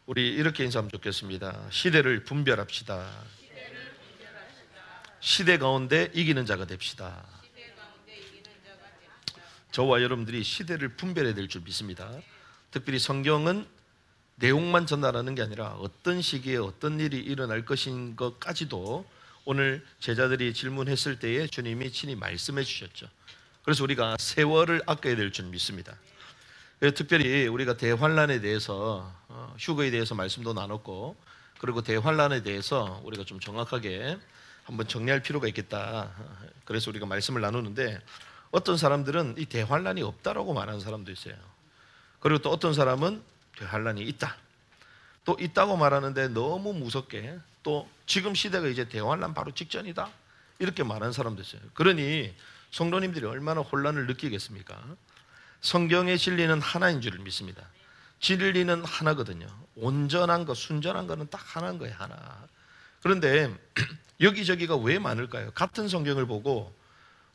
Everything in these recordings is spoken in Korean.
우리 이렇게 인사하면 좋겠습니다. 시대를 분별합시다. 시대 가운데 이기는 자가 됩시다. 저와 여러분들이 시대를 분별해야 될 줄 믿습니다. 특별히 성경은 내용만 전달하는 게 아니라 어떤 시기에 어떤 일이 일어날 것인 것까지도 오늘 제자들이 질문했을 때에 주님이 친히 말씀해 주셨죠. 그래서 우리가 세월을 아껴야 될 줄 믿습니다. 특별히 우리가 대환란에 대해서 휴거에 대해서 말씀도 나눴고, 그리고 대환란에 대해서 우리가 좀 정확하게 한번 정리할 필요가 있겠다. 그래서 우리가 말씀을 나누는데, 어떤 사람들은 이 대환란이 없다라고 말하는 사람도 있어요. 그리고 또 어떤 사람은 대환란이 있다, 또 있다고 말하는데 너무 무섭게 또 지금 시대가 이제 대환란 바로 직전이다 이렇게 말하는 사람도 있어요. 그러니 성도님들이 얼마나 혼란을 느끼겠습니까? 성경의 진리는 하나인 줄 믿습니다. 진리는 하나거든요. 온전한 것, 순전한 것은 딱 하나인 거예요, 하나. 그런데 여기저기가 왜 많을까요? 같은 성경을 보고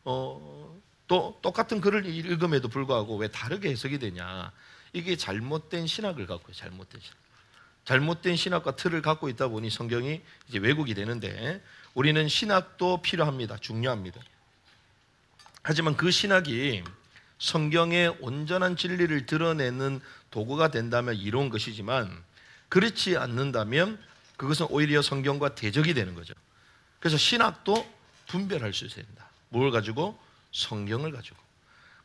또 똑같은 글을 읽음에도 불구하고 왜 다르게 해석이 되냐? 이게 잘못된 신학을 갖고 있어요. 잘못된 신학과 틀을 갖고 있다 보니 성경이 이제 왜곡이 되는데, 우리는 신학도 필요합니다. 중요합니다. 하지만 그 신학이 성경의 온전한 진리를 드러내는 도구가 된다면 이로운 것이지만, 그렇지 않는다면 그것은 오히려 성경과 대적이 되는 거죠. 그래서 신학도 분별할 수 있어야 된다. 뭘 가지고? 성경을 가지고.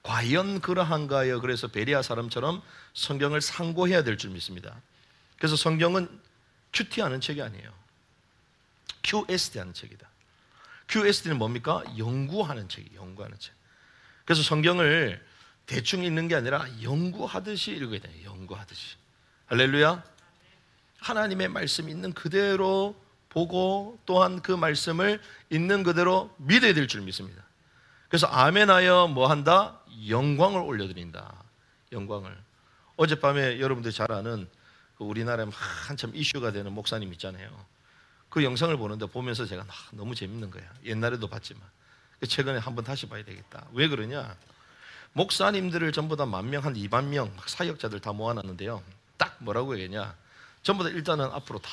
과연 그러한가요? 그래서 베레아 사람처럼 성경을 상고해야 될 줄 믿습니다. 그래서 성경은 QT하는 책이 아니에요. QST하는 책이다. QST는 뭡니까? 연구하는 책이에요. 연구하는 책. 그래서 성경을 대충 읽는 게 아니라 연구하듯이 읽어야 돼요. 연구하듯이. 할렐루야. 하나님의 말씀 있는 그대로 보고, 또한 그 말씀을 있는 그대로 믿어야 될 줄 믿습니다. 그래서 아멘하여 뭐 한다? 영광을 올려드린다. 영광을. 어젯밤에 여러분들이 잘 아는 우리나라에 한참 이슈가 되는 목사님 있잖아요. 그 영상을 보면서 제가 너무 재밌는 거야. 옛날에도 봤지만 최근에 한번 다시 봐야 되겠다. 왜 그러냐? 목사님들을 전부 다 10,000명, 한 20,000명 사역자들 다 모아놨는데요. 딱 뭐라고 얘기하냐? 전부 다 일단은 앞으로 다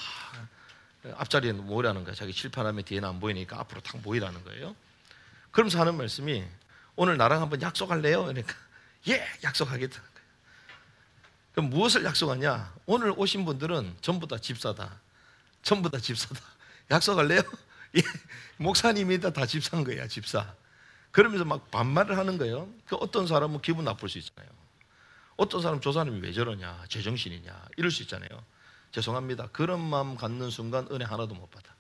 앞자리에 모이라는 거야. 자기 칠판하면 뒤에는 안 보이니까 앞으로 딱 모이라는 거예요. 그러면서 하는 말씀이, 오늘 나랑 한번 약속할래요? 그러니까 예, 약속하겠다는 거예요. 그럼 무엇을 약속하냐? 오늘 오신 분들은 전부 다 집사다. 전부 다 집사다. 약속할래요? 예, 목사님이다. 다 집사인 거야, 집사. 그러면서 막 반말을 하는 거예요. 그 어떤 사람은 기분 나쁠 수 있잖아요. 어떤 사람은 저 사람이 왜 저러냐, 제정신이냐 이럴 수 있잖아요. 죄송합니다. 그런 마음 갖는 순간 은혜 하나도 못 받아.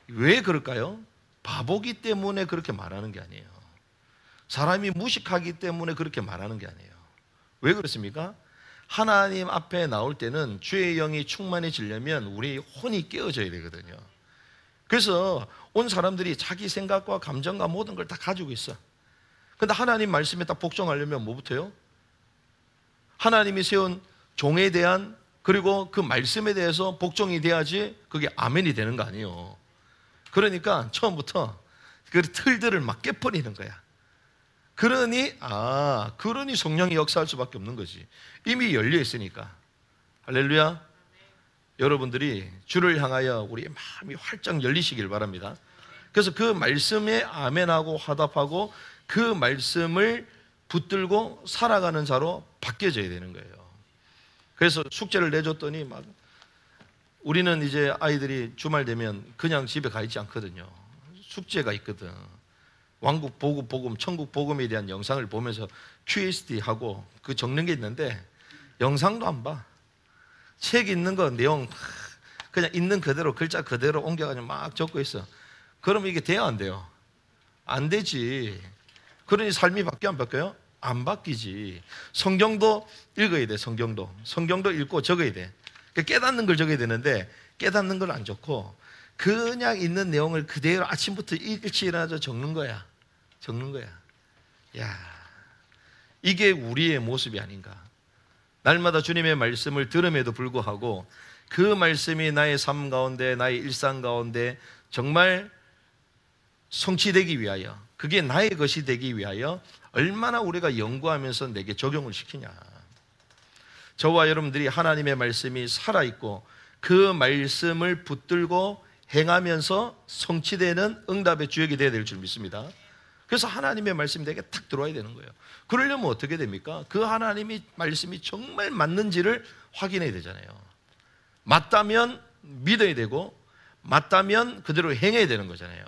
왜 그럴까요? 바보기 때문에 그렇게 말하는 게 아니에요. 사람이 무식하기 때문에 그렇게 말하는 게 아니에요. 왜 그렇습니까? 하나님 앞에 나올 때는 주의 영이 충만해지려면 우리 혼이 깨어져야 되거든요. 그래서 온 사람들이 자기 생각과 감정과 모든 걸 다 가지고 있어. 그런데 하나님 말씀에 딱 복종하려면 뭐부터요? 하나님이 세운 종에 대한, 그리고 그 말씀에 대해서 복종이 돼야지 그게 아멘이 되는 거 아니에요. 그러니까 처음부터 그 틀들을 막 깨버리는 거야. 그러니 성령이 역사할 수밖에 없는 거지. 이미 열려 있으니까. 할렐루야. 여러분들이 주를 향하여 우리의 마음이 활짝 열리시길 바랍니다. 그래서 그 말씀에 아멘하고 화답하고 그 말씀을 붙들고 살아가는 자로 바뀌어져야 되는 거예요. 그래서 숙제를 내줬더니 막 우리는 이제 아이들이 주말 되면 그냥 집에 가 있지 않거든요. 숙제가 있거든. 왕국 복음, 복음, 천국 복음에 대한 영상을 보면서 QSD하고 그 적는 게 있는데 영상도 안 봐. 책 있는 거 내용 그냥 있는 그대로 글자 그대로 옮겨가지고 막 적고 있어. 그럼 이게 돼요, 안 돼요? 안 되지. 그러니 삶이 바뀌어 안 바뀌어요? 안 바뀌지. 성경도 읽어야 돼. 성경도 읽고 적어야 돼. 깨닫는 걸 적어야 되는데 깨닫는 걸 안 적고 그냥 있는 내용을 그대로 아침부터 일찍 일어나서 적는 거야. 야, 이게 우리의 모습이 아닌가. 날마다 주님의 말씀을 들음에도 불구하고 그 말씀이 나의 삶 가운데, 나의 일상 가운데 정말 성취되기 위하여, 그게 나의 것이 되기 위하여 얼마나 우리가 연구하면서 내게 적용을 시키냐. 저와 여러분들이 하나님의 말씀이 살아있고 그 말씀을 붙들고 행하면서 성취되는 응답의 주역이 되어야 될 줄 믿습니다. 그래서 하나님의 말씀이 내게 탁 들어와야 되는 거예요. 그러려면 어떻게 됩니까? 그 하나님이 말씀이 정말 맞는지를 확인해야 되잖아요. 맞다면 믿어야 되고 맞다면 그대로 행해야 되는 거잖아요.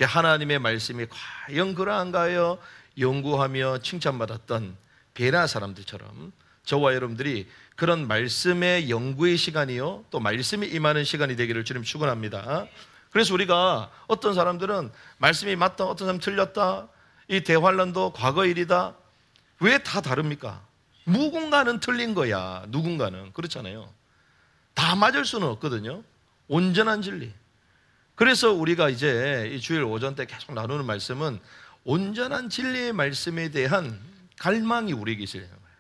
하나님의 말씀이 과연 그러한가요? 연구하며 칭찬받았던 베레아 사람들처럼 저와 여러분들이 그런 말씀의 연구의 시간이요 또 말씀이 임하는 시간이 되기를 주님 축원합니다. 그래서 우리가 어떤 사람들은 말씀이 맞다, 어떤 사람은 틀렸다, 이 대환란도 과거 일이다, 왜 다 다릅니까? 누군가는 틀린 거야. 누군가는. 그렇잖아요. 다 맞을 수는 없거든요. 온전한 진리. 그래서 우리가 이제 이 주일 오전 때 계속 나누는 말씀은 온전한 진리의 말씀에 대한 갈망이 우리에게 있어야 되는 거예요.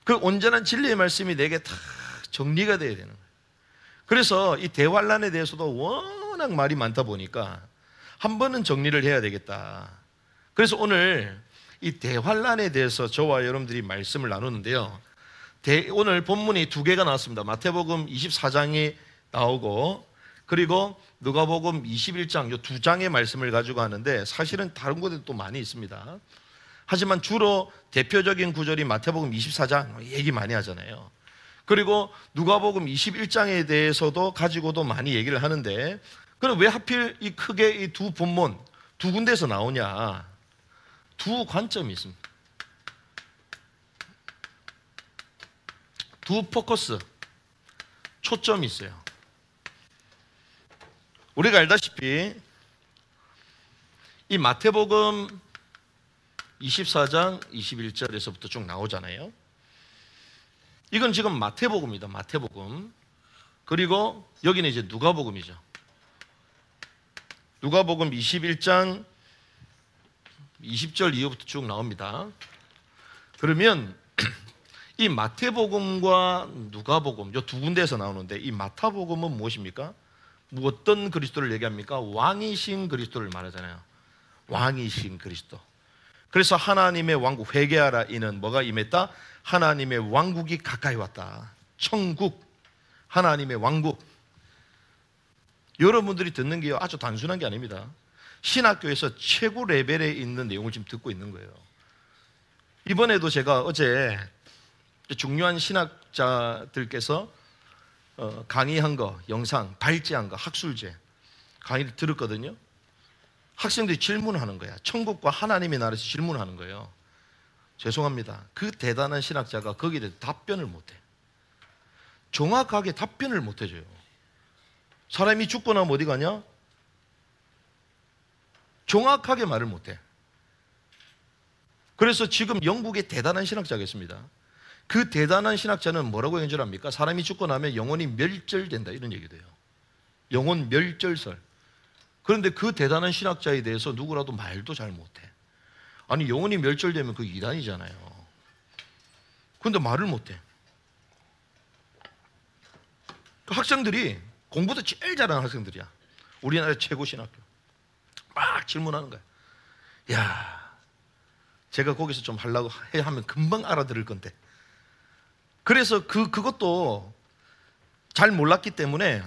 그 온전한 진리의 말씀이 내게 다 정리가 돼야 되는 거예요. 그래서 이 대환란에 대해서도 워낙 말이 많다 보니까 한 번은 정리를 해야 되겠다. 그래서 오늘 이 대환란에 대해서 저와 여러분들이 말씀을 나누는데요, 오늘 본문이 두 개가 나왔습니다. 마태복음 24장이 나오고 그리고 누가복음 21장, 이 두 장의 말씀을 가지고 하는데 사실은 다른 곳에도 또 많이 있습니다. 하지만 주로 대표적인 구절이 마태복음 24장 얘기 많이 하잖아요. 그리고 누가복음 21장에 대해서도 가지고도 많이 얘기를 하는데, 그럼 왜 하필 이 크게 이 두 본문 두 군데에서 나오냐? 두 관점이 있습니다. 두 포커스, 초점이 있어요. 우리가 알다시피 이 마태복음 24장 21절에서부터 쭉 나오잖아요. 이건 지금 마태복음이다. 마태복음. 그리고 여기는 이제 누가복음이죠. 누가복음 21장 20절 이후부터 쭉 나옵니다. 그러면 이 마태복음과 누가복음 이 두 군데에서 나오는데, 이 마태복음은 무엇입니까? 어떤 그리스도를 얘기합니까? 왕이신 그리스도를 말하잖아요. 왕이신 그리스도. 그래서 하나님의 왕국, 회개하라, 이는 뭐가 임했다? 하나님의 왕국이 가까이 왔다. 천국, 하나님의 왕국. 여러분들이 듣는 게 아주 단순한 게 아닙니다. 신학교에서 최고 레벨에 있는 내용을 지금 듣고 있는 거예요. 이번에도 제가 어제 중요한 신학자들께서 강의한 거, 영상, 발제한 거, 학술제 강의를 들었거든요. 학생들이 질문하는 거야. 천국과 하나님의 나라에서 질문하는 거예요. 죄송합니다. 그 대단한 신학자가 거기에 대해서 답변을 못해. 정확하게 답변을 못 해줘요. 사람이 죽고 나면 어디 가냐? 정확하게 말을 못해. 그래서 지금 영국의 대단한 신학자가 있습니다. 그 대단한 신학자는 뭐라고 연설합니까? 사람이 죽고 나면 영혼이 멸절된다, 이런 얘기도 해요. 영혼 멸절설. 그런데 그 대단한 신학자에 대해서 누구라도 말도 잘 못해. 아니, 영혼이 멸절되면 그 이단이잖아요. 그런데 말을 못해. 그 학생들이 공부도 제일 잘하는 학생들이야. 우리나라 최고 신학교. 막 질문하는 거야. 야, 제가 거기서 좀 하려고 하면 금방 알아들을 건데. 그래서 그것도 잘 몰랐기 때문에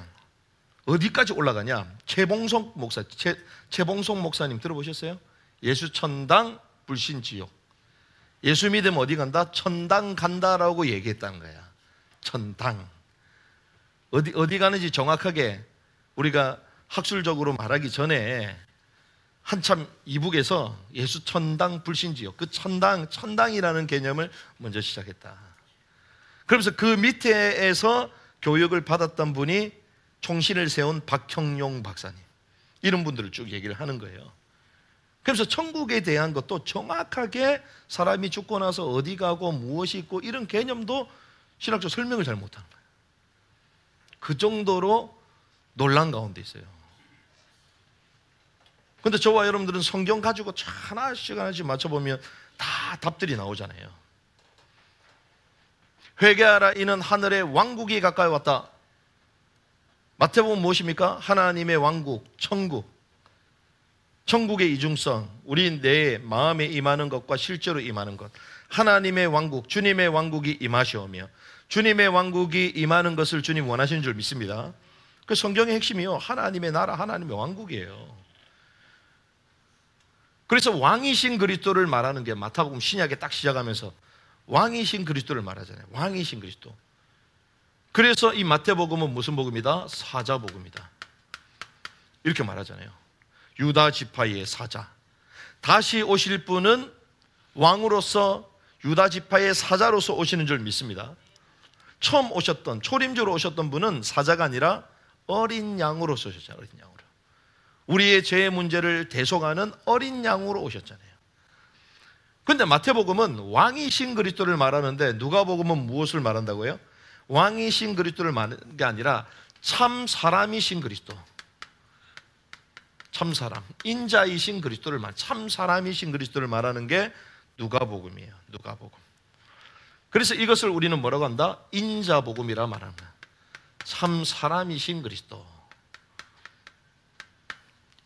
어디까지 올라가냐? 최봉송 목사님 들어보셨어요? 예수 천당 불신 지옥. 예수 믿으면 어디 간다? 천당 간다라고 얘기했다는 거야. 천당. 어디 가는지 정확하게 우리가 학술적으로 말하기 전에 한참 이북에서 예수 천당 불신 지옥, 그 천당이라는 개념을 먼저 시작했다. 그러면서 그 밑에에서 교육을 받았던 분이 총신을 세운 박형용 박사님, 이런 분들을 쭉 얘기를 하는 거예요. 그래서 천국에 대한 것도 정확하게 사람이 죽고 나서 어디 가고 무엇이 있고 이런 개념도 신학적 설명을 잘 못하는 거예요. 그 정도로 논란 가운데 있어요. 그런데 저와 여러분들은 성경 가지고 하나씩 맞춰보면 다 답들이 나오잖아요. 회개하라, 이는 하늘의 왕국이 가까이 왔다. 마태복음 무엇입니까? 하나님의 왕국, 천국. 천국의 이중성, 우리 내 마음에 임하는 것과 실제로 임하는 것. 하나님의 왕국, 주님의 왕국이 임하시오며, 주님의 왕국이 임하는 것을 주님 원하시는 줄 믿습니다. 그 성경의 핵심이요, 하나님의 나라, 하나님의 왕국이에요. 그래서 왕이신 그리스도를 말하는 게 마태복음 신약에 딱 시작하면서 왕이신 그리스도를 말하잖아요. 왕이신 그리스도. 그래서 이 마태복음은 무슨 복음이다? 사자복음이다. 이렇게 말하잖아요. 유다 지파의 사자. 다시 오실 분은 왕으로서 유다 지파의 사자로서 오시는 줄 믿습니다. 처음 오셨던, 초림주로 오셨던 분은 사자가 아니라 어린 양으로서 오셨잖아요. 어린 양으로. 우리의 죄의 문제를 대속하는 어린 양으로 오셨잖아요. 그런데 마태복음은 왕이신 그리스도를 말하는데 누가복음은 무엇을 말한다고요? 왕이신 그리스도를 말하는 게 아니라 참 사람이신 그리스도, 참 사람, 인자이신 그리스도를 참 사람이신 그리스도를 말하는 게 누가복음이에요. 누가복음. 그래서 이것을 우리는 뭐라고 한다? 인자복음이라 말하는 거야. 참 사람이신 그리스도,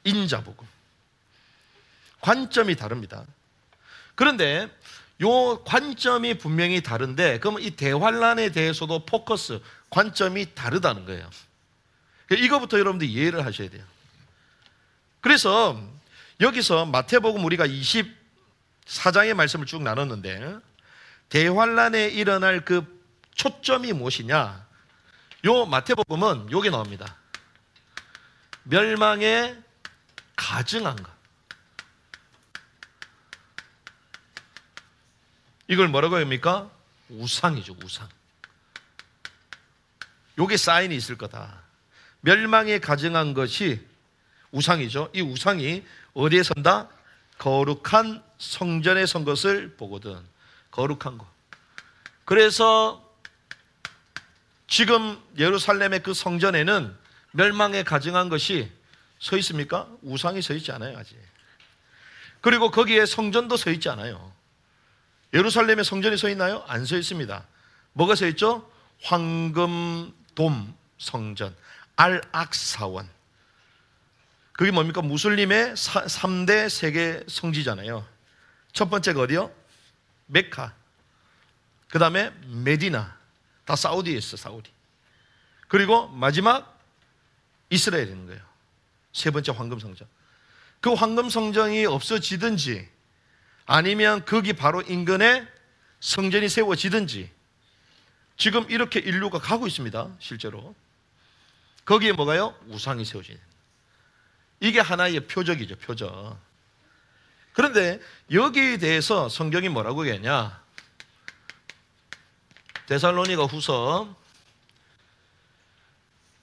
인자복음. 관점이 다릅니다. 그런데 요 관점이 분명히 다른데, 그러면 이 대환란에 대해서도 포커스, 관점이 다르다는 거예요. 이거부터 여러분들 이해를 하셔야 돼요. 그래서 여기서 마태복음 우리가 24장의 말씀을 쭉 나눴는데, 대환란에 일어날 그 초점이 무엇이냐? 요 마태복음은 요게 나옵니다. 멸망에 가증한 것. 이걸 뭐라고 합니까? 우상이죠, 우상. 요게 사인이 있을 거다. 멸망에 가증한 것이 우상이죠. 이 우상이 어디에 선다? 거룩한 성전에 선 것을 보거든. 거룩한 거. 그래서 지금 예루살렘의 그 성전에는 멸망에 가증한 것이 서 있습니까? 우상이 서 있지 않아요, 아직. 그리고 거기에 성전도 서 있지 않아요. 예루살렘에 성전이 서 있나요? 안 서 있습니다. 뭐가 서 있죠? 황금돔 성전, 알-악사원. 그게 뭡니까? 무슬림의 3대 세계 성지잖아요. 첫 번째가 어디요? 메카. 그 다음에 메디나. 다 사우디에 있어, 사우디. 그리고 마지막 이스라엘에 있는 거예요. 세 번째 황금성전. 그 황금성전이 없어지든지 아니면 거기 바로 인근에 성전이 세워지든지, 지금 이렇게 인류가 가고 있습니다, 실제로. 거기에 뭐가요? 우상이 세워지는. 이게 하나의 표적이죠, 표적. 그런데 여기에 대해서 성경이 뭐라고 얘기하냐? 데살로니가 후서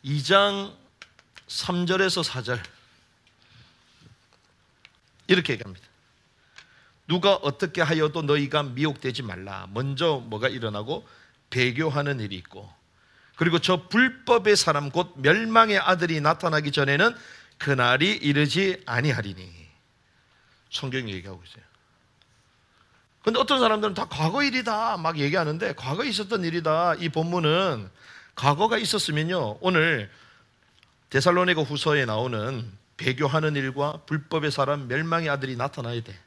2장 3절에서 4절 이렇게 얘기합니다. 누가 어떻게 하여도 너희가 미혹되지 말라. 먼저 뭐가 일어나고? 배교하는 일이 있고, 그리고 저 불법의 사람 곧 멸망의 아들이 나타나기 전에는 그날이 이르지 아니하리니. 성경이 얘기하고 있어요. 그런데 어떤 사람들은 다 과거 일이다 막 얘기하는데, 과거에 있었던 일이다. 이 본문은 과거가 있었으면요, 오늘 데살로니가 후서에 나오는 배교하는 일과 불법의 사람, 멸망의 아들이 나타나야 돼.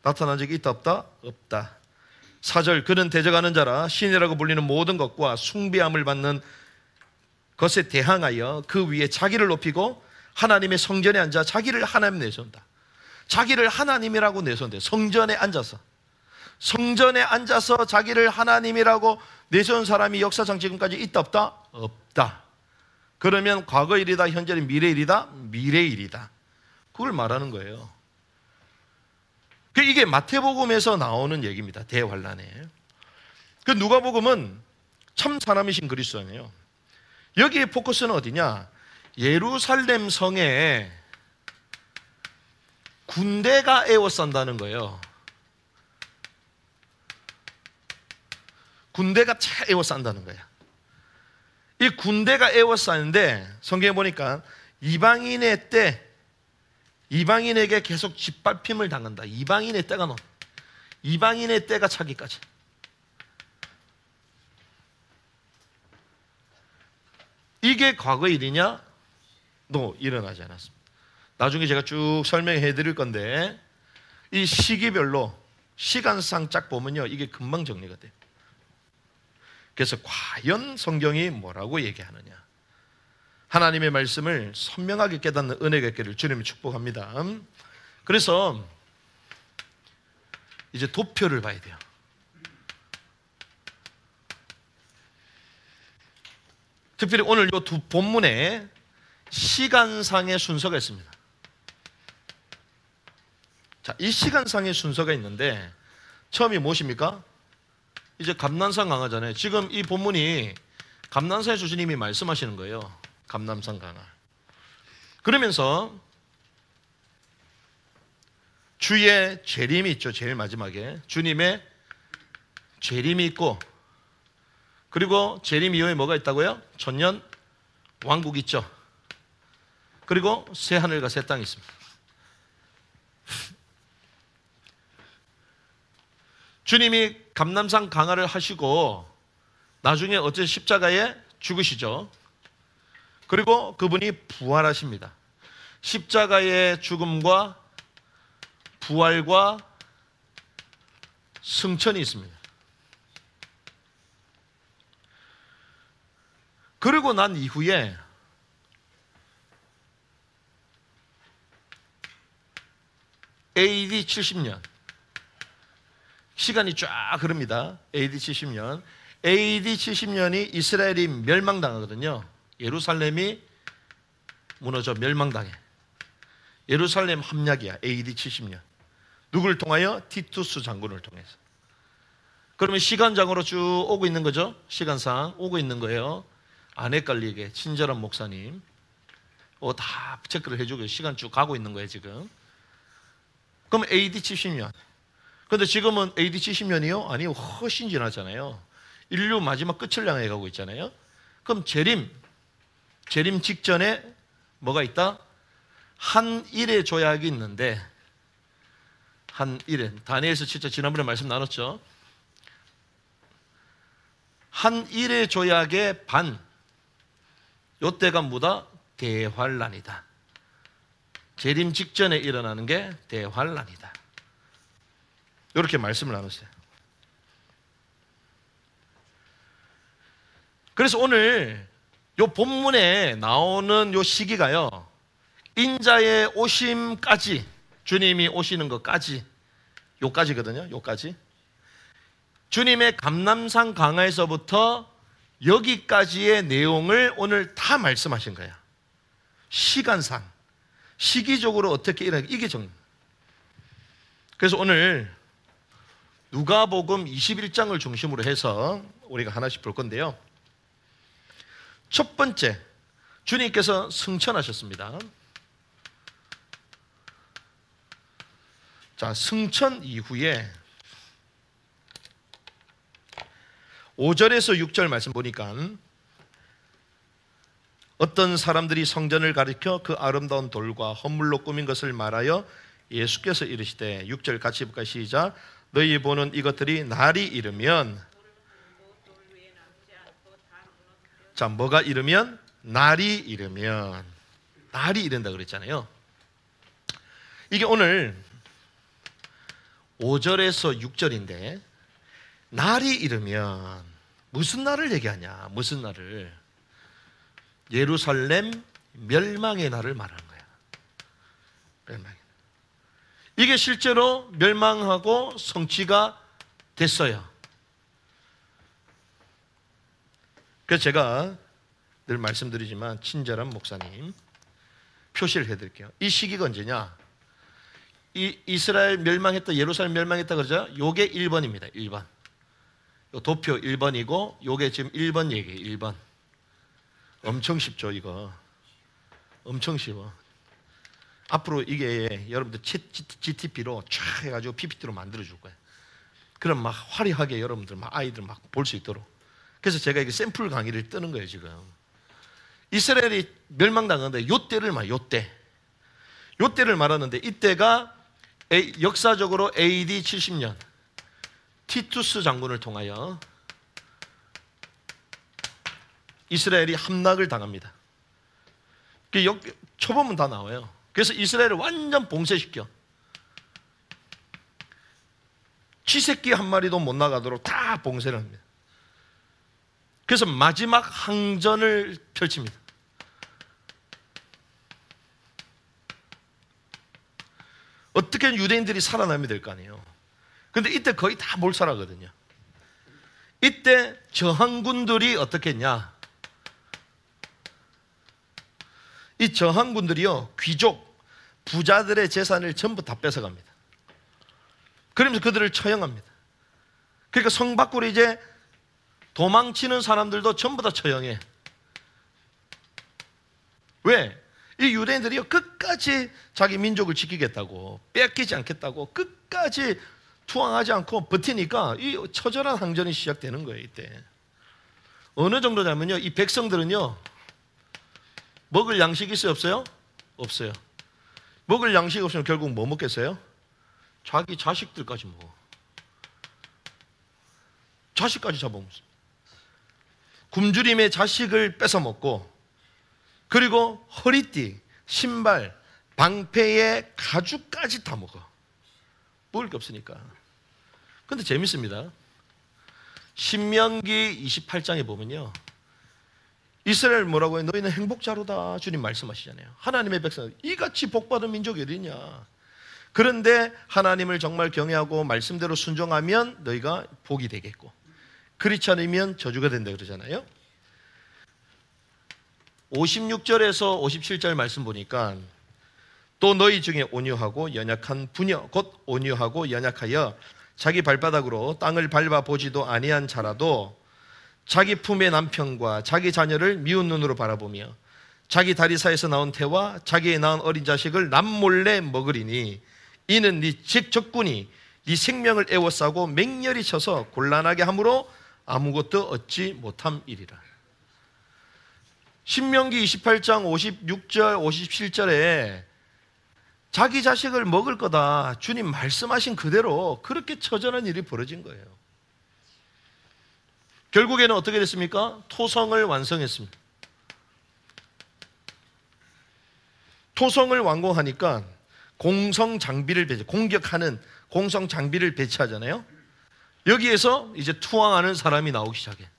나타난 적이 있다 없다? 없다. 4절, 그는 대적하는 자라 신이라고 불리는 모든 것과 숭배함을 받는 것에 대항하여 그 위에 자기를 높이고 하나님의 성전에 앉아 자기를 하나님 내세운다. 자기를 하나님이라고 내세운대. 성전에 앉아서, 성전에 앉아서 자기를 하나님이라고 내세운 사람이 역사상 지금까지 있다 없다? 없다. 그러면 과거 일이다, 현재 일, 미래 일이다? 미래 일이다. 그걸 말하는 거예요. 이게 마태복음에서 나오는 얘기입니다. 대환란에. 그 누가복음은 참 사람이신 그리스도예요. 여기에 포커스는 어디냐? 예루살렘 성에 군대가 에워싼다는 거예요. 군대가 차 에워싼다는 거야. 이 군대가 에워싸는데 성경에 보니까 이방인의 때, 이방인에게 계속 짓밟힘을 당한다. 이방인의 때가 너, 이방인의 때가 차기까지. 이게 과거 일이냐? 일어나지 않았습니다. 나중에 제가 쭉 설명해 드릴 건데, 이 시기별로 시간상 짝 보면요, 이게 금방 정리가 돼요. 그래서 과연 성경이 뭐라고 얘기하느냐, 하나님의 말씀을 선명하게 깨닫는 은혜가 있기를 주님이 축복합니다. 그래서 이제 도표를 봐야 돼요. 특별히 오늘 이 두 본문에 시간상의 순서가 있습니다. 자, 이 시간상의 순서가 있는데 처음이 무엇입니까? 이제 감난산 강화잖아요. 지금 이 본문이 감난산의 주님이 말씀하시는 거예요. 감난산 강화. 그러면서 주의 재림이 있죠. 제일 마지막에 주님의 재림이 있고, 그리고 재림 이후에 뭐가 있다고요? 천년 왕국 있죠. 그리고 새 하늘과 새 땅이 있습니다. 주님이 감람산 강화를 하시고 나중에 어째 십자가에 죽으시죠. 그리고 그분이 부활하십니다. 십자가의 죽음과 부활과 승천이 있습니다. 그리고 난 이후에 AD 70년 시간이 쫙 흐릅니다. AD 70년. AD 70년이 이스라엘이 멸망당하거든요. 예루살렘이 무너져 멸망당해. 예루살렘 함락이야. AD 70년. 누구를 통하여? 티투스 장군을 통해서. 그러면 시간장으로 쭉 오고 있는 거죠. 시간상 오고 있는 거예요. 안 헷갈리게 친절한 목사님 다 체크를 해주고 시간 쭉 가고 있는 거예요 지금. 그럼 AD 70년. 그런데 지금은 AD 70년이요? 아니요, 훨씬 지났잖아요. 인류 마지막 끝을 향해 가고 있잖아요. 그럼 재림 직전에 뭐가 있다? 한일의 조약이 있는데, 한일의, 다니엘서 7장 지난번에 말씀 나눴죠. 한일의 조약의 반, 요때가 뭐다? 대환란이다. 재림 직전에 일어나는 게 대환란이다. 이렇게 말씀을 나눴어요. 그래서 오늘 요 본문에 나오는 요 시기가요, 인자의 오심까지, 주님이 오시는 것까지, 요까지거든요. 요까지. 주님의 감람산 강화에서부터 여기까지의 내용을 오늘 다 말씀하신 거야. 시간상, 시기적으로 어떻게 일어나, 이게 그래서 오늘 누가복음 21장을 중심으로 해서 우리가 하나씩 볼 건데요. 첫 번째, 주님께서 승천하셨습니다. 자, 승천 이후에 5절에서 6절 말씀 보니까 어떤 사람들이 성전을 가리켜 그 아름다운 돌과 헌물로 꾸민 것을 말하여 예수께서 이르시되, 6절 같이 볼까요? 시작. 너희 보는 이것들이 날이 이르면, 자, 뭐가 이르면? 날이 이르면. 날이 이른다 그랬잖아요. 이게 오늘 5절에서 6절인데 날이 이르면 무슨 날을 얘기하냐? 무슨 날을? 예루살렘 멸망의 날을 말하는 거야. 멸망의 날. 이게 실제로 멸망하고 성취가 됐어요. 그래서 제가 늘 말씀드리지만 친절한 목사님 표시를 해드릴게요. 이 시기가 언제냐? 이 이스라엘 멸망했다, 예루살렘 멸망했다 그러죠? 요게 1번입니다. 1번. 요 도표 1번이고 요게 지금 1번 얘기예요. 1번. 엄청 쉽죠, 이거. 엄청 쉬워. 앞으로 이게 여러분들 GTP로 쫙 해가지고 PPT로 만들어줄 거예요. 그럼 막 화려하게 여러분들 막 아이들 막 볼 수 있도록. 그래서 제가 이게 샘플 강의를 뜨는 거예요, 지금. 이스라엘이 멸망당하는데 요때를 요때를 말하는데, 이때가 역사적으로 AD 70년 티투스 장군을 통하여 이스라엘이 함락을 당합니다. 초보면 다 나와요. 그래서 이스라엘을 완전 봉쇄시켜. 쥐새끼 한 마리도 못 나가도록 다 봉쇄를 합니다. 그래서 마지막 항전을 펼칩니다. 어떻게 유대인들이 살아남이 될 거 아니에요. 근데 이때 거의 다 몰살하거든요. 이때 저항군들이 어떻게 했냐? 이 저항군들이요, 귀족, 부자들의 재산을 전부 다 뺏어갑니다. 그러면서 그들을 처형합니다. 그러니까 성 밖으로 이제 도망치는 사람들도 전부 다 처형해. 왜? 이 유대인들이요, 끝까지 자기 민족을 지키겠다고, 뺏기지 않겠다고 끝까지 투항하지 않고 버티니까 이 처절한 항전이 시작되는 거예요. 이때 어느 정도냐면요, 이 백성들은요, 먹을 양식이 있어요, 없어요? 없어요. 먹을 양식이 없으면 결국 뭐 먹겠어요? 자기 자식들까지 먹어. 자식까지 잡아먹습니다. 굶주림의 자식을 뺏어 먹고, 그리고 허리띠, 신발, 방패의 가죽까지 다 먹어. 먹을 게 없으니까. 근데 재밌습니다. 신명기 28장에 보면요, 이스라엘 뭐라고 해요? 너희는 행복자로다 주님 말씀하시잖아요. 하나님의 백성, 이같이 복받은 민족이 어디냐. 그런데 하나님을 정말 경외하고 말씀대로 순종하면 너희가 복이 되겠고, 그렇지 않으면 저주가 된다 그러잖아요. 56절에서 57절 말씀 보니까, 또 너희 중에 온유하고 연약한 부녀, 곧 온유하고 연약하여 자기 발바닥으로 땅을 밟아보지도 아니한 자라도 자기 품의 남편과 자기 자녀를 미운 눈으로 바라보며 자기 다리사에서 나온 태와 자기의 낳은 어린 자식을 남몰래 먹으리니 이는 네 적군이 네 생명을 애워싸고 맹렬히 쳐서 곤란하게 함으로 아무것도 얻지 못함이리라. 신명기 28장 56절 57절에 자기 자식을 먹을 거다 주님 말씀하신 그대로 그렇게 처절한 일이 벌어진 거예요. 결국에는 어떻게 됐습니까? 토성을 완성했습니다. 토성을 완공하니까 공성 장비를 공격하는 공성 장비를 배치하잖아요. 여기에서 이제 투항하는 사람이 나오기 시작해.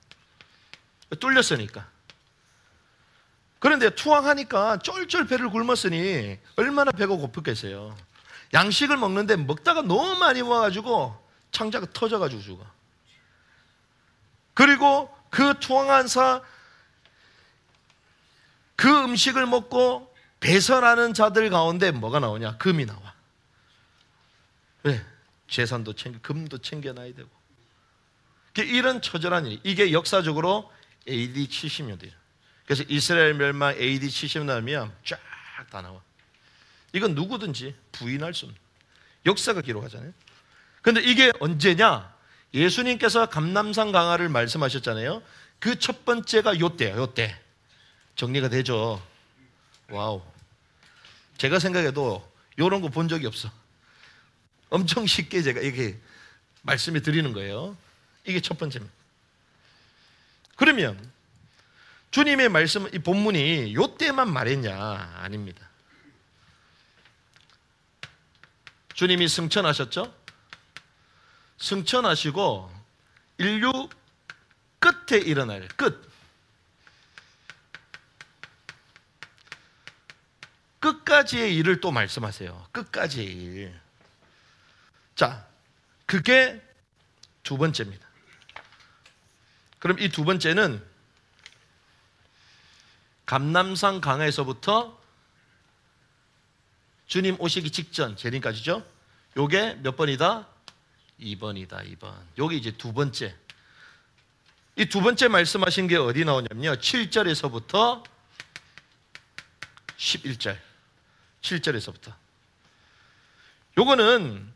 뚫렸으니까. 그런데 투항하니까 쫄쫄 배를 굶었으니 얼마나 배가 고팠겠어요. 양식을 먹는데 먹다가 너무 많이 먹어가지고 창자가 터져가지고 죽어. 그리고 그 투항한 그 음식을 먹고 배설하는 자들 가운데 뭐가 나오냐? 금이 나와. 왜? 재산도 금도 챙겨놔야 되고. 이런 처절한 일, 이게 역사적으로 AD 70년대예요. 그래서 이스라엘 멸망 AD 70년대면 쫙 다 나와. 이건 누구든지 부인할 수 없는 역사가 기록하잖아요. 그런데 이게 언제냐? 예수님께서 감람산 강화를 말씀하셨잖아요. 그 첫 번째가 요때예요. 요때 정리가 되죠. 와우. 제가 생각해도 이런 거 본 적이 없어. 엄청 쉽게 제가 이렇게 말씀을 드리는 거예요. 이게 첫 번째입니다. 그러면 주님의 말씀, 이 본문이 요때만 말했냐? 아닙니다. 주님이 승천하셨죠? 승천하시고 인류 끝에 일어날 끝까지의 일을 또 말씀하세요. 끝까지의 일. 자, 그게 두 번째입니다. 그럼 이 두 번째는 감람산 강에서부터 주님 오시기 직전 재림까지죠. 요게 몇 번이다? 2번이다. 2번. 요게 이제 두 번째. 이 두 번째 말씀하신 게 어디 나오냐면요, 7절에서부터 11절. 7절에서부터. 요거는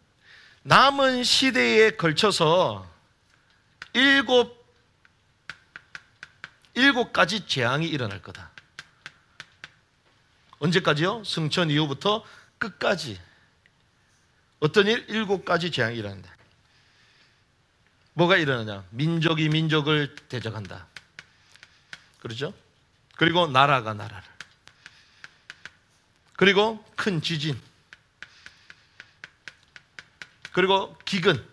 남은 시대에 걸쳐서 일곱 가지 재앙이 일어날 거다. 언제까지요? 승천 이후부터 끝까지. 어떤 일? 7가지 재앙이 일어난다. 뭐가 일어나냐? 민족이 민족을 대적한다. 그렇죠? 그리고 나라가 나라를. 그리고 큰 지진. 그리고 기근.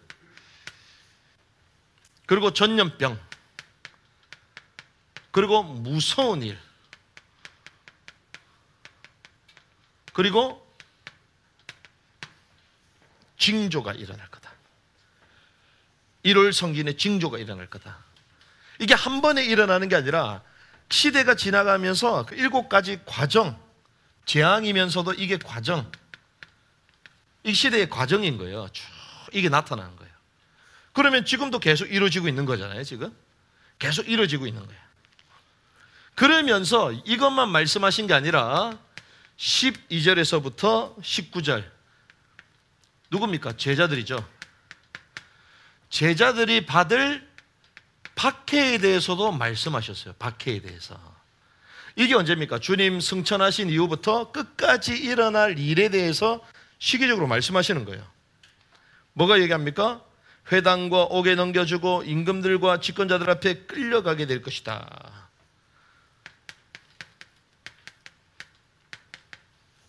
그리고 전염병, 그리고 무서운 일, 그리고 징조가 일어날 거다. 1월 성진의 징조가 일어날 거다. 이게 한 번에 일어나는 게 아니라 시대가 지나가면서 그 7가지 과정, 재앙이면서도 이게 과정, 이 시대의 과정인 거예요. 쭉 이게 나타나는 거예요. 그러면 지금도 계속 이루어지고 있는 거잖아요. 지금 계속 이루어지고 있는 거예요. 그러면서 이것만 말씀하신 게 아니라 12절에서부터 19절 누굽니까? 제자들이죠. 제자들이 받을 박해에 대해서도 말씀하셨어요. 박해에 대해서. 이게 언제입니까? 주님 승천하신 이후부터 끝까지 일어날 일에 대해서 시기적으로 말씀하시는 거예요. 뭐가 얘기합니까? 회당과 옥에 넘겨주고 임금들과 집권자들 앞에 끌려가게 될 것이다.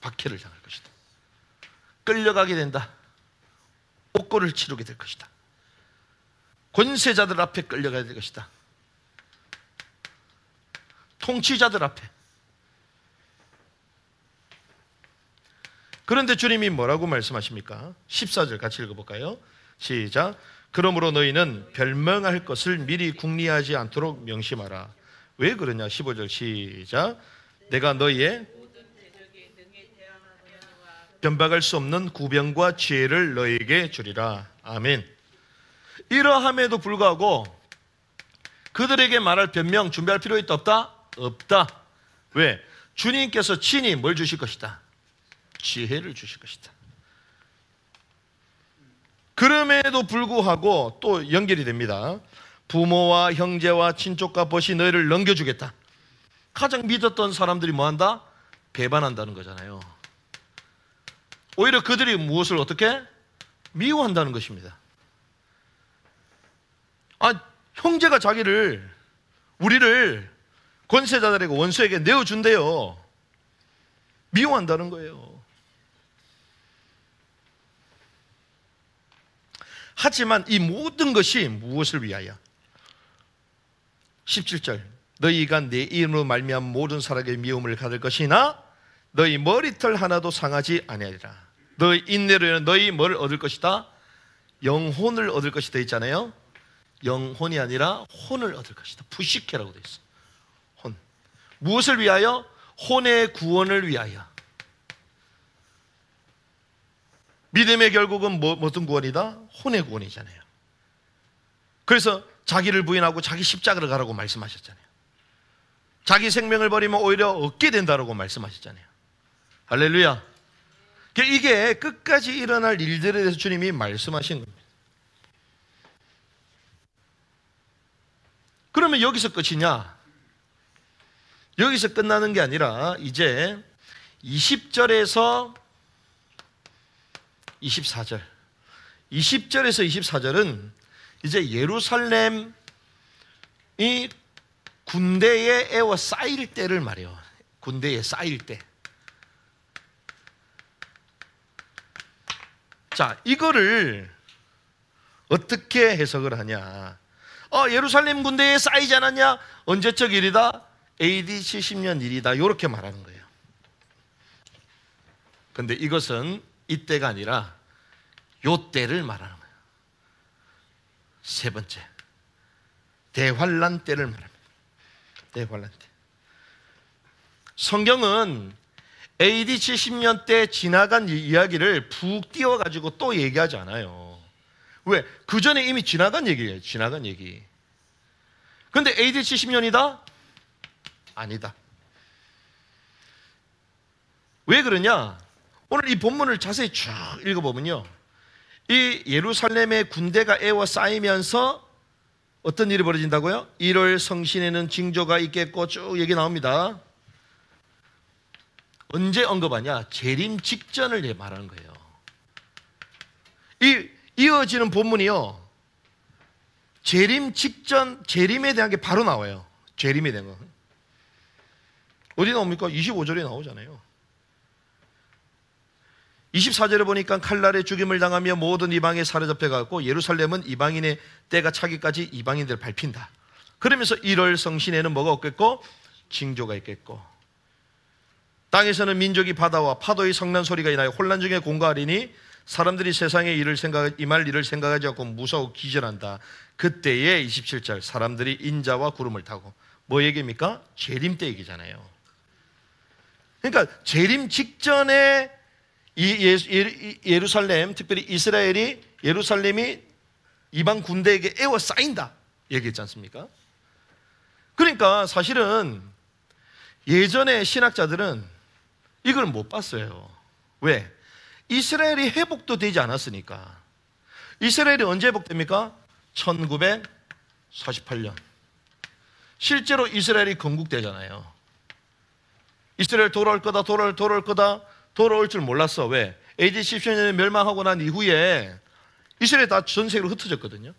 박해를 당할 것이다. 끌려가게 된다. 옥고를 치르게 될 것이다. 권세자들 앞에 끌려가야 될 것이다. 통치자들 앞에. 그런데 주님이 뭐라고 말씀하십니까? 14절 같이 읽어볼까요? 시작. 그러므로 너희는 별명할 것을 미리 궁리하지 않도록 명심하라. 왜 그러냐? 15절 시작. 내가 너희의 변박할 수 없는 구병과 지혜를 너희에게 주리라. 아멘. 이러함에도 불구하고 그들에게 말할 변명 준비할 필요 있다 없다? 없다. 왜? 주님께서 친히 뭘 주실 것이다? 지혜를 주실 것이다. 그럼에도 불구하고 또 연결이 됩니다. 부모와 형제와 친족과 벗이 너희를 넘겨주겠다. 가장 믿었던 사람들이 뭐한다? 배반한다는 거잖아요. 오히려 그들이 무엇을 어떻게? 미워한다는 것입니다. 형제가 우리를 권세자들에게 원수에게 내어준대요. 미워한다는 거예요. 하지만 이 모든 것이 무엇을 위하여? 17절 너희가 내 이름으로 말미암아 모든 사람에게 미움을 받을 것이나 너희 머리털 하나도 상하지 아니하리라. 너희 인내로 너희 뭘 얻을 것이다? 영혼을 얻을 것이다 있잖아요. 영혼이 아니라 혼을 얻을 것이다. 부식해라고 되어 있어요. 혼. 무엇을 위하여? 혼의 구원을 위하여. 믿음의 결국은 어떤 구원이다? 혼의 구원이잖아요. 그래서 자기를 부인하고 자기 십자가를 가라고 말씀하셨잖아요. 자기 생명을 버리면 오히려 얻게 된다고 말씀하셨잖아요. 할렐루야. 이게 끝까지 일어날 일들에 대해서 주님이 말씀하신 겁니다. 그러면 여기서 끝이냐? 여기서 끝나는 게 아니라 이제 20절에서 24절 20절에서 24절은 이제 예루살렘이 군대에 에워 쌓일 때를 말해요. 군대에 쌓일 때. 자, 이거를 어떻게 해석을 하냐? 예루살렘 군대에 쌓이지 않았냐? 언제적 일이다? AD 70년 일이다. 이렇게 말하는 거예요. 근데 이것은 이때가 아니라 요 때를 말하는 거예요. 세 번째, 대환란 때를 말합니다. 대환란 때. 성경은 AD 70년 때 지나간 이야기를 푹 띄워가지고 또 얘기하지 않아요. 왜? 그 전에 이미 지나간 얘기예요. 지나간 얘기. 근데 AD 70년이다? 아니다. 왜 그러냐? 오늘 이 본문을 자세히 쭉 읽어보면요, 이 예루살렘의 군대가 에워 쌓이면서 어떤 일이 벌어진다고요? 1월 성신에는 징조가 있겠고 쭉 얘기 나옵니다. 언제 언급하냐? 재림 직전을 말하는 거예요. 이 이어지는 본문이요, 재림 직전, 재림에 대한 게 바로 나와요. 재림에 대한 거 어디 나옵니까? 25절에 나오잖아요. 24절에 보니까 칼날에 죽임을 당하며 모든 이방에 사로잡혀가고 예루살렘은 이방인의 때가 차기까지 이방인들을 밟힌다. 그러면서 1월 성신에는 뭐가 없겠고? 징조가 있겠고, 땅에서는 민족이 바다와 파도의 성난 소리가 인하여 혼란 중에 공고하리니 사람들이 세상의 일을 임할 일을 생각하지 않고 무서워 기절한다. 그때에 27절 사람들이 인자와 구름을 타고, 뭐 얘기입니까? 재림 때 얘기잖아요. 그러니까 재림 직전에 예루살렘, 특별히 이스라엘이, 예루살렘이 이방 군대에게 에워싸인다 얘기했지 않습니까? 그러니까 사실은 예전에 신학자들은 이걸 못 봤어요. 왜? 이스라엘이 회복도 되지 않았으니까. 이스라엘이 언제 회복됩니까? 1948년. 실제로 이스라엘이 건국되잖아요. 이스라엘 돌아올 거다, 돌아올 줄 몰랐어. 왜? AD 17년에 멸망하고 난 이후에 이스라엘이 다 전 세계로 흩어졌거든요.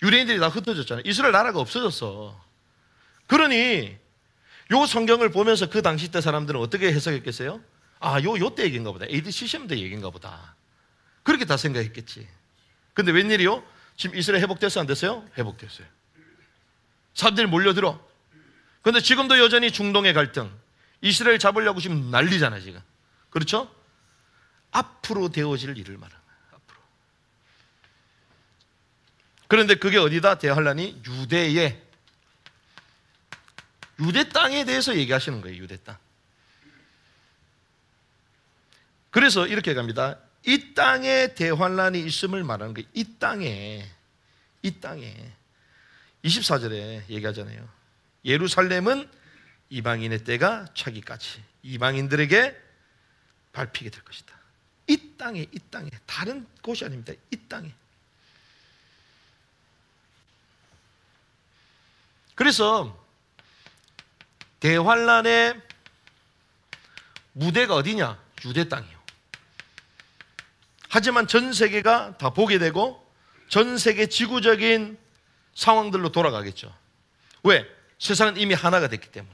유대인들이 다 흩어졌잖아요. 이스라엘 나라가 없어졌어. 그러니 요 성경을 보면서 그 당시 때 사람들은 어떻게 해석했겠어요? 아, 요 때 얘기인가 보다. AD 70년대 얘기인가 보다. 그렇게 다 생각했겠지. 근데 웬일이요? 지금 이스라엘 회복됐어요, 안 됐어요? 회복됐어요. 사람들이 몰려들어. 근데 지금도 여전히 중동의 갈등, 이스라엘 잡으려고 지금 난리잖아 지금. 그렇죠? 앞으로 되어질 일을 말하는 거예요. 앞으로. 그런데 그게 어디다? 대환란이 유대 땅에 대해서 얘기하시는 거예요. 유대 땅. 그래서 이렇게 갑니다. 이 땅에 대환란이 있음을 말하는 거예요. 이 땅에 24절에 얘기하잖아요. 예루살렘은 이방인의 때가 차기까지 이방인들에게 밟히게 될 것이다. 이 땅에 다른 곳이 아닙니다. 이 땅에. 그래서 대환란의 무대가 어디냐? 유대 땅이요. 하지만 전 세계가 다 보게 되고 전 세계 지구적인 상황들로 돌아가겠죠. 왜? 세상은 이미 하나가 됐기 때문에.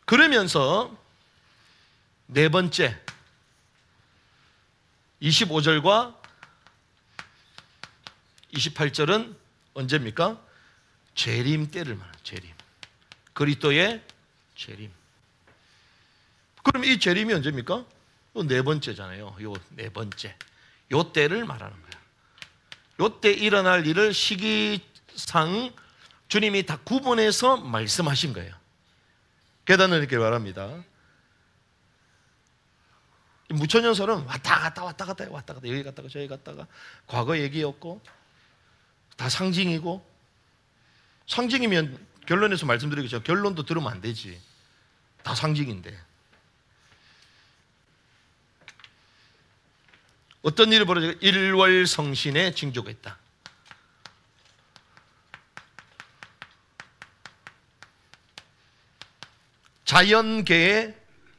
그러면서 네 번째 25절과 28절은 언제입니까? 재림 때를 말해요. 재림. 그리스도의 재림. 그럼 이 재림이 언제입니까? 네 번째잖아요. 요 네 번째. 요 때를 말하는 거예요. 요 때 일어날 일을 시기상 주님이 다 구분해서 말씀하신 거예요. 계단을 이렇게 말합니다. 무천년설은 왔다 갔다 여기 갔다가 저기 갔다가 과거 얘기였고 다 상징이고, 상징이면 결론에서 말씀드리겠죠. 결론도 들으면 안 되지. 다 상징인데. 어떤 일이 벌어지고 1월 성신의 징조가 있다. 자연계에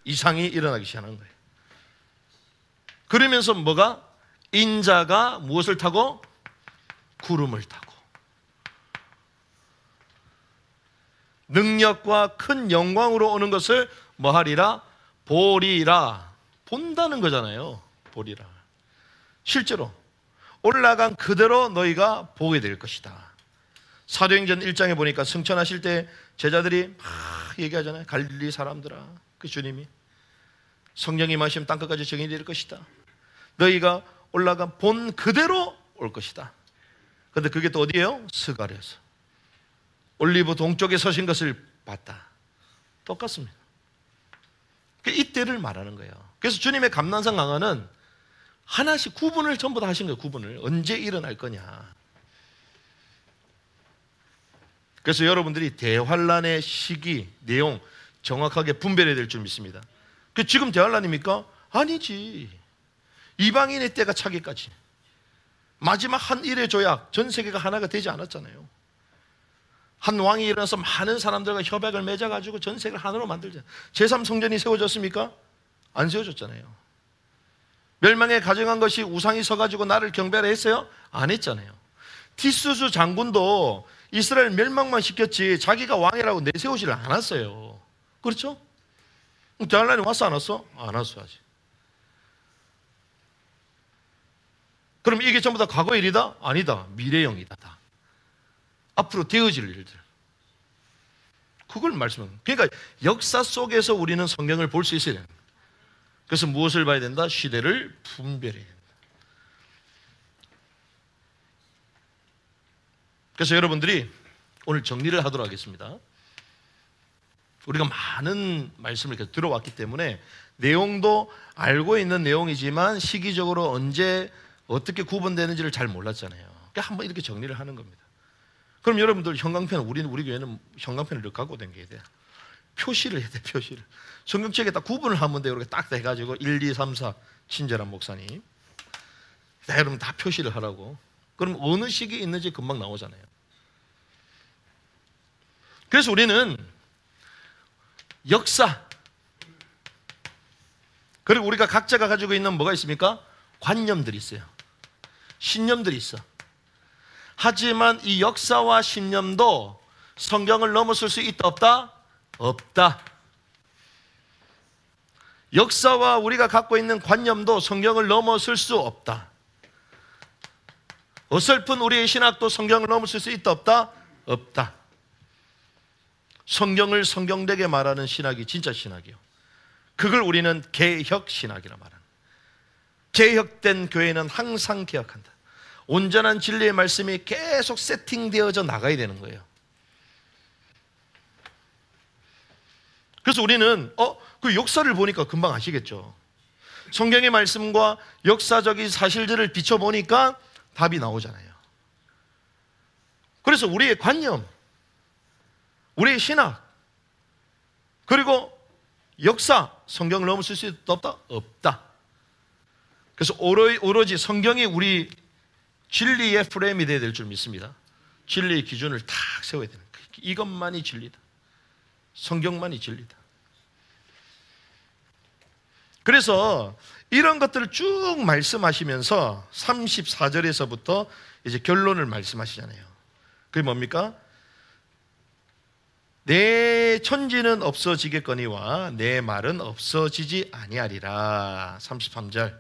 이상이 일어나기 시작하는 거예요. 그러면서 뭐가? 인자가 무엇을 타고? 구름을 타고. 능력과 큰 영광으로 오는 것을 뭐하리라? 보리라. 본다는 거잖아요. 보리라. 실제로 올라간 그대로 너희가 보게 될 것이다. 사도행전 1장에 보니까 승천하실 때 제자들이 막 얘기하잖아요. 갈릴리 사람들아, 그 주님이 성령이 임하시면 땅끝까지 정이 될 것이다. 너희가 올라간 본 그대로 올 것이다. 그런데 그게 또 어디예요? 스가랴서. 올리브 동쪽에 서신 것을 봤다. 똑같습니다. 이때를 말하는 거예요. 그래서 주님의 감난산 강화는 하나씩 구분을 전부 다 하신 거예요. 구분을. 언제 일어날 거냐. 그래서 여러분들이 대환란의 시기, 내용 정확하게 분별해야 될 줄 믿습니다. 지금 대환란입니까? 아니지. 이방인의 때가 차기까지. 마지막 한 일의 조약, 전 세계가 하나가 되지 않았잖아요. 한 왕이 일어나서 많은 사람들과 협약을 맺어가지고 전 세계를 하나로 만들자. 제3성전이 세워졌습니까? 안 세워졌잖아요. 멸망에 가정한 것이 우상이 서가지고 나를 경배하라 했어요? 안 했잖아요. 티수스 장군도 이스라엘 멸망만 시켰지 자기가 왕이라고 내세우지를 않았어요. 그렇죠? 대한라인이 왔어 안 왔어? 안 왔어 아직. 그럼 이게 전부 다 과거 일이다? 아니다. 미래형이다. 다. 앞으로 되어질 일들. 그걸 말씀합니다. 그러니까 역사 속에서 우리는 성경을 볼 수 있어야 됩니다. 그래서 무엇을 봐야 된다? 시대를 분별해야 된다. 그래서 여러분들이 오늘 정리를 하도록 하겠습니다. 우리가 많은 말씀을 계속 들어왔기 때문에 내용도 알고 있는 내용이지만 시기적으로 언제 어떻게 구분되는지를 잘 몰랐잖아요. 그러니까 한번 이렇게 정리를 하는 겁니다. 그럼 여러분들 형광펜, 우리 교회는 형광펜을 이렇게 갖고 다녀야 돼. 표시를 해야 돼, 표시를. 성경책에 딱 구분을 하면 돼. 이렇게 딱 해가지고 1, 2, 3, 4 친절한 목사님. 다 여러분 다 표시를 하라고. 그럼 어느 시기에 있는지 금방 나오잖아요. 그래서 우리는 역사, 그리고 우리가 각자가 가지고 있는 뭐가 있습니까? 관념들이 있어요. 신념들이 있어. 하지만 이 역사와 신념도 성경을 넘어설 수 있다 없다? 없다. 역사와 우리가 갖고 있는 관념도 성경을 넘어설 수 없다. 어설픈 우리의 신학도 성경을 넘어설 수 있다 없다? 없다. 성경을 성경되게 말하는 신학이 진짜 신학이요. 그걸 우리는 개혁 신학이라 말하는. 개혁된 교회는 항상 개혁한다. 온전한 진리의 말씀이 계속 세팅되어져 나가야 되는 거예요. 그래서 우리는 그 역사를 보니까 금방 아시겠죠. 성경의 말씀과 역사적인 사실들을 비춰보니까 답이 나오잖아요. 그래서 우리의 관념, 우리의 신학, 그리고 역사, 성경을 넘어설 수 있다 없다? 없다. 그래서 오로지 성경이 우리 진리의 프레임이 되어야 될 줄 믿습니다. 진리의 기준을 딱 세워야 되는 거예요. 이것만이 진리다. 성경만이 진리다. 그래서 이런 것들을 쭉 말씀하시면서 34절에서부터 이제 결론을 말씀하시잖아요. 그게 뭡니까? 내 천지는 없어지겠거니와 내 말은 없어지지 아니하리라. 33절.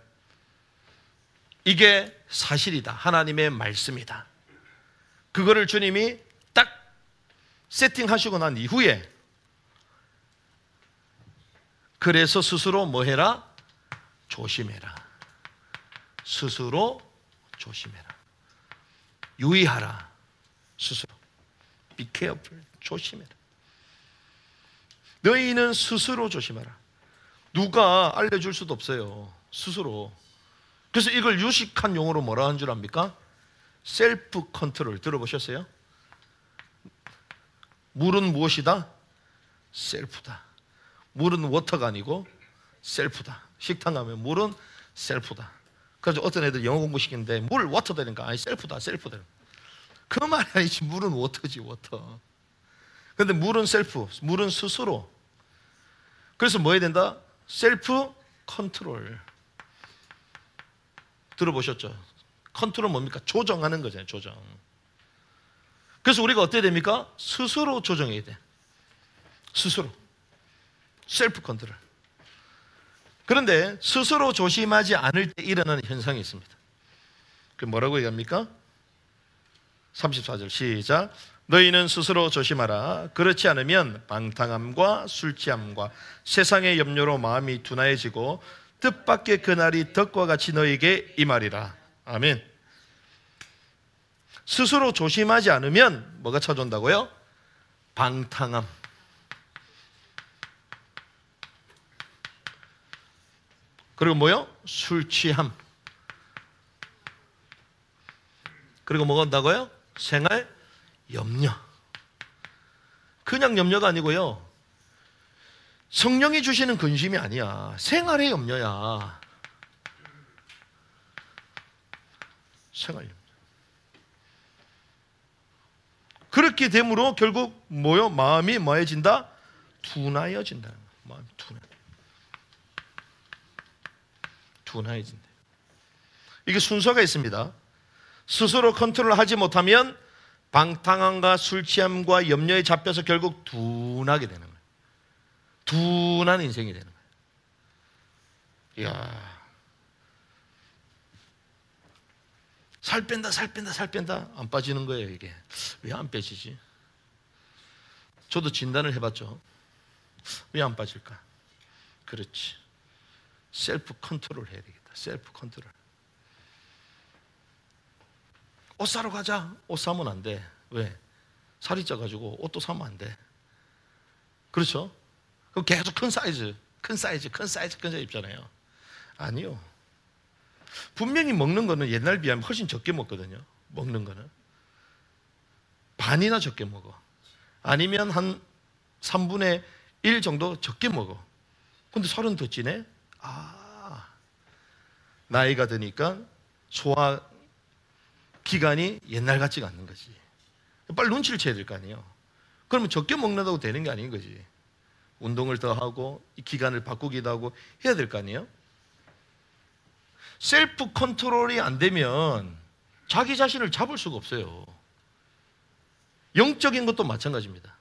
이게 사실이다. 하나님의 말씀이다. 그거를 주님이 딱 세팅하시고 난 이후에 그래서 스스로 뭐 해라? 조심해라. 스스로 조심해라. 유의하라. 스스로. Be careful. 조심해라. 너희는 스스로 조심하라. 누가 알려줄 수도 없어요. 스스로. 그래서 이걸 유식한 용어로 뭐라 하는 줄 압니까? 셀프 컨트롤. 들어보셨어요? 물은 무엇이다? 셀프다. 물은 워터가 아니고 셀프다. 식당 가면 물은 셀프다. 그래서 어떤 애들 영어 공부 시키는데 물 워터 되니까 아니 셀프다, 셀프다. 그 말이 아니지. 물은 워터지, 워터. 그런데 물은 셀프, 물은 스스로. 그래서 뭐 해야 된다? 셀프 컨트롤. 들어보셨죠? 컨트롤 뭡니까? 조정하는 거잖아요. 조정. 그래서 우리가 어떻게 됩니까? 스스로 조정해야 돼. 스스로. 셀프 컨트롤. 그런데 스스로 조심하지 않을 때 일어나는 현상이 있습니다. 그 뭐라고 얘기합니까? 34절 시작. 너희는 스스로 조심하라. 그렇지 않으면 방탕함과 술 취함과 세상의 염려로 마음이 둔하여지고 뜻밖의 그날이 덕과 같이 너희에게 임하리라. 아멘. 스스로 조심하지 않으면 뭐가 찾아온다고요? 방탕함. 그리고 뭐요? 술 취함. 그리고 뭐가 온다고요? 생활 염려. 그냥 염려가 아니고요, 성령이 주시는 근심이 아니야. 생활의 염려야. 생활 염려. 그렇게 되므로 결국 뭐요? 마음이 뭐해진다? 둔하여진다는 거야. 마음이 둔하여진다. 이게 순서가 있습니다. 스스로 컨트롤하지 못하면 방탕함과 술 취함과 염려에 잡혀서 결국 둔하게 되는 거예요. 둔한 인생이 되는 거예요. 이야, 살 뺀다, 살 뺀다, 살 뺀다. 안 빠지는 거예요. 이게 왜 안 빼지지? 저도 진단을 해봤죠. 왜 안 빠질까? 그렇지, 셀프 컨트롤 해야 되겠다. 셀프 컨트롤. 옷 사러 가자. 옷 사면 안 돼. 왜? 살이 쪄가지고 옷도 사면 안 돼. 그렇죠? 그럼 계속 큰 사이즈 입잖아요. 아니요. 분명히 먹는 거는 옛날 비하면 훨씬 적게 먹거든요. 먹는 거는 반이나 적게 먹어. 아니면 한 3분의 1 정도 적게 먹어. 근데 살은 더 찌네? 나이가 드니까 소화 기간이 옛날 같지가 않는 거지. 빨리 눈치를 채야 될 거 아니에요. 그러면 적게 먹는다고 되는 게 아닌 거지. 운동을 더 하고 이 기간을 바꾸기도 하고 해야 될 거 아니에요. 셀프 컨트롤이 안 되면 자기 자신을 잡을 수가 없어요. 영적인 것도 마찬가지입니다.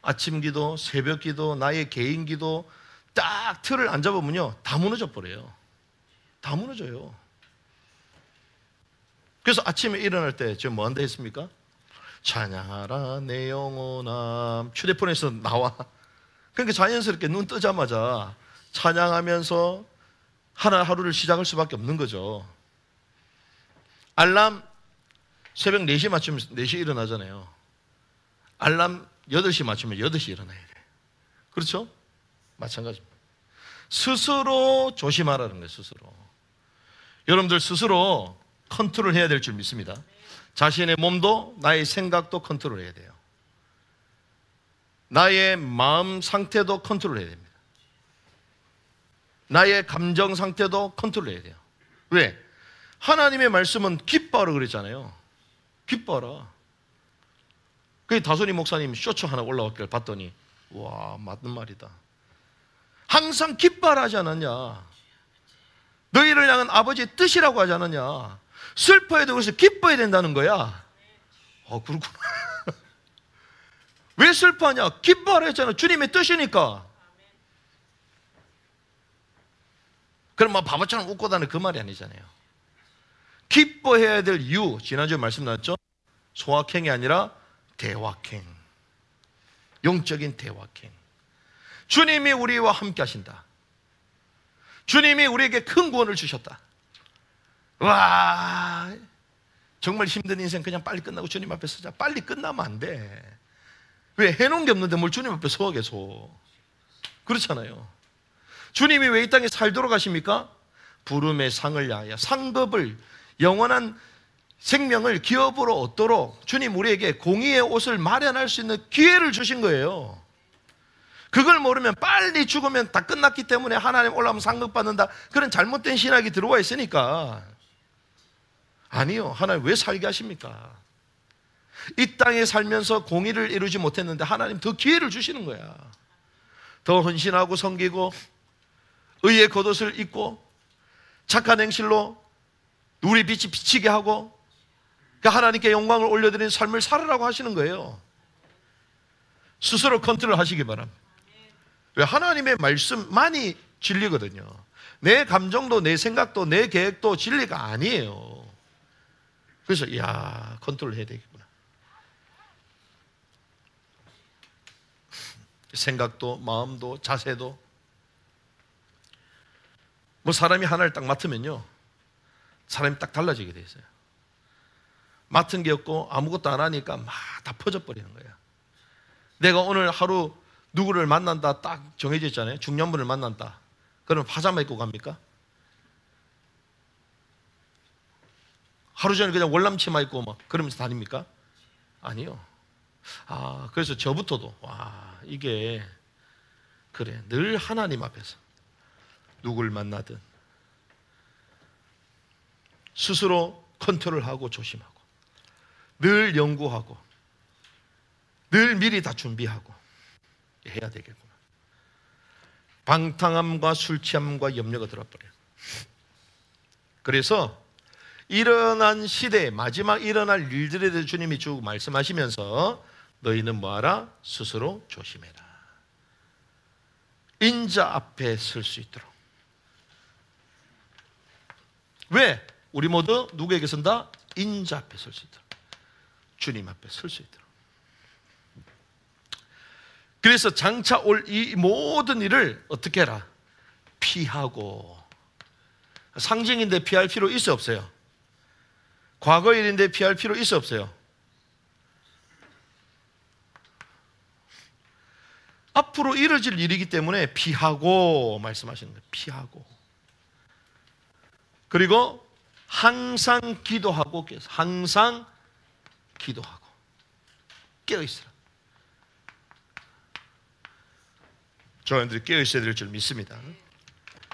아침 기도, 새벽 기도, 나의 개인 기도 딱 틀을 안 잡으면요, 다 무너져 버려요. 다 무너져요. 그래서 아침에 일어날 때 지금 뭐 한다 했습니까? 찬양하라 내 영혼아. 휴대폰에서 나와. 그러니까 자연스럽게 눈 뜨자마자 찬양하면서 하루를 시작할 수밖에 없는 거죠. 알람 새벽 4시 맞추면 4시에 일어나잖아요. 알람 8시 맞추면 8시 일어나야 돼. 그렇죠? 마찬가지입니다. 스스로 조심하라는 거예요. 스스로. 여러분들 스스로 컨트롤 해야 될 줄 믿습니다. 자신의 몸도 나의 생각도 컨트롤 해야 돼요. 나의 마음 상태도 컨트롤 해야 됩니다. 나의 감정 상태도 컨트롤 해야 돼요. 왜? 하나님의 말씀은 기뻐하라 그랬잖아요. 기뻐하라. 그 다소니 목사님 쇼츠 하나 올라왔길 봤더니 와, 맞는 말이다. 항상 기뻐하라 하지 않았냐? 너희를 향한 아버지의 뜻이라고 하지 않았냐? 슬퍼해도 그래서 기뻐해야 된다는 거야. 그렇구나. 왜 슬퍼하냐? 기뻐하라 했잖아. 주님의 뜻이니까. 그럼 막 바보처럼 웃고 다니는 그 말이 아니잖아요. 기뻐해야 될 이유, 지난주에 말씀 나왔죠? 소확행이 아니라 대확행. 영적인 대확행. 주님이 우리와 함께 하신다. 주님이 우리에게 큰 구원을 주셨다. 와, 정말 힘든 인생 그냥 빨리 끝나고 주님 앞에 서자. 빨리 끝나면 안 돼. 왜? 해놓은 게 없는데 뭘 주님 앞에 서게 서. 그렇잖아요. 주님이 왜 이 땅에 살도록 하십니까? 부름의 상을 향하여 상급을, 영원한 생명을 기업으로 얻도록 주님 우리에게 공의의 옷을 마련할 수 있는 기회를 주신 거예요. 그걸 모르면 빨리 죽으면 다 끝났기 때문에 하나님 올라오면 상급 받는다, 그런 잘못된 신학이 들어와 있으니까. 아니요. 하나님 왜 살게 하십니까? 이 땅에 살면서 공의를 이루지 못했는데 하나님 더 기회를 주시는 거야. 더 헌신하고 섬기고 의의 겉옷을 입고 착한 행실로 우리 빛이 비치게 하고 하나님께 영광을 올려드리는 삶을 살으라고 하시는 거예요. 스스로 컨트롤 하시기 바랍니다. 왜? 하나님의 말씀만이 진리거든요. 내 감정도 내 생각도 내 계획도 진리가 아니에요. 그래서 컨트롤 해야 되겠구나. 생각도 마음도 자세도. 뭐 사람이 하나를 딱 맡으면요, 사람이 딱 달라지게 돼 있어요. 맡은 게 없고 아무것도 안 하니까 막 다 퍼져버리는 거야. 내가 오늘 하루 누구를 만난다 딱 정해져 있잖아요. 중요한 분을 만난다. 그러면 파자마 입고 갑니까? 하루 전에 그냥 월남치마 입고 막 그러면서 다닙니까? 아니요. 그래서 저부터도 이게 그래, 늘 하나님 앞에서 누굴 만나든 스스로 컨트롤하고 조심하고 늘 연구하고 늘 미리 다 준비하고 해야 되겠구나. 방탕함과 술 취함과 염려가 들어버려요. 그래서 일어난 시대에 마지막 일어날 일들에 대해 주님이 쭉 말씀하시면서 너희는 뭐하라? 스스로 조심해라. 인자 앞에 설 수 있도록. 왜? 우리 모두 누구에게 선다? 인자 앞에 설 수 있도록. 주님 앞에 설 수 있도록. 그래서 장차 올 이 모든 일을 어떻게 해라? 피하고. 상징인데 피할 필요 있어 없어요? 과거 일인데 피할 필요 있어 없어요? 앞으로 이뤄질 일이기 때문에 피하고 말씀하시는 거예요. 피하고. 그리고 항상 기도하고, 항상 기도하고 깨어 있으라. 저희들이 깨어 있어야 될 줄 믿습니다.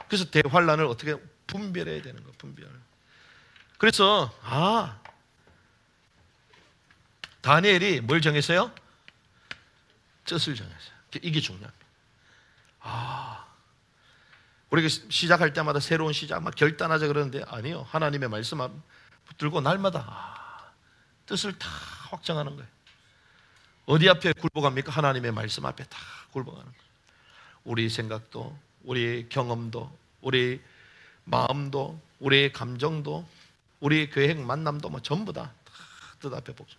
그래서 대환란을 어떻게 분별해야 되는 거예요. 분별. 그래서 다니엘이 뭘 정했어요? 뜻을 정했어요. 이게 중요합니다. 우리가 시작할 때마다 새로운 시작 막 결단하자 그러는데 아니요. 하나님의 말씀 붙들고 날마다 뜻을 다 확정하는 거예요. 어디 앞에 굴복합니까? 하나님의 말씀 앞에 다 굴복하는 거예요. 우리 생각도, 우리 경험도, 우리 마음도, 우리의 감정도, 우리의 계획, 만남도 뭐 전부 다 뜻 앞에 복종.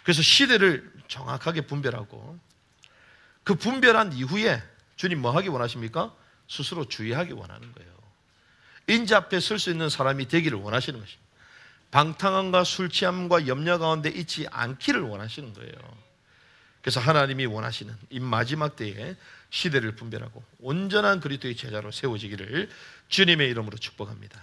그래서 시대를 정확하게 분별하고 그 분별한 이후에 주님 뭐 하기 원하십니까? 스스로 주의하기 원하는 거예요. 인자 앞에 설 수 있는 사람이 되기를 원하시는 것입니다. 방탕함과 술 취함과 염려 가운데 있지 않기를 원하시는 거예요. 그래서 하나님이 원하시는 이 마지막 때에 시대를 분별하고 온전한 그리스도의 제자로 세워지기를 주님의 이름으로 축복합니다.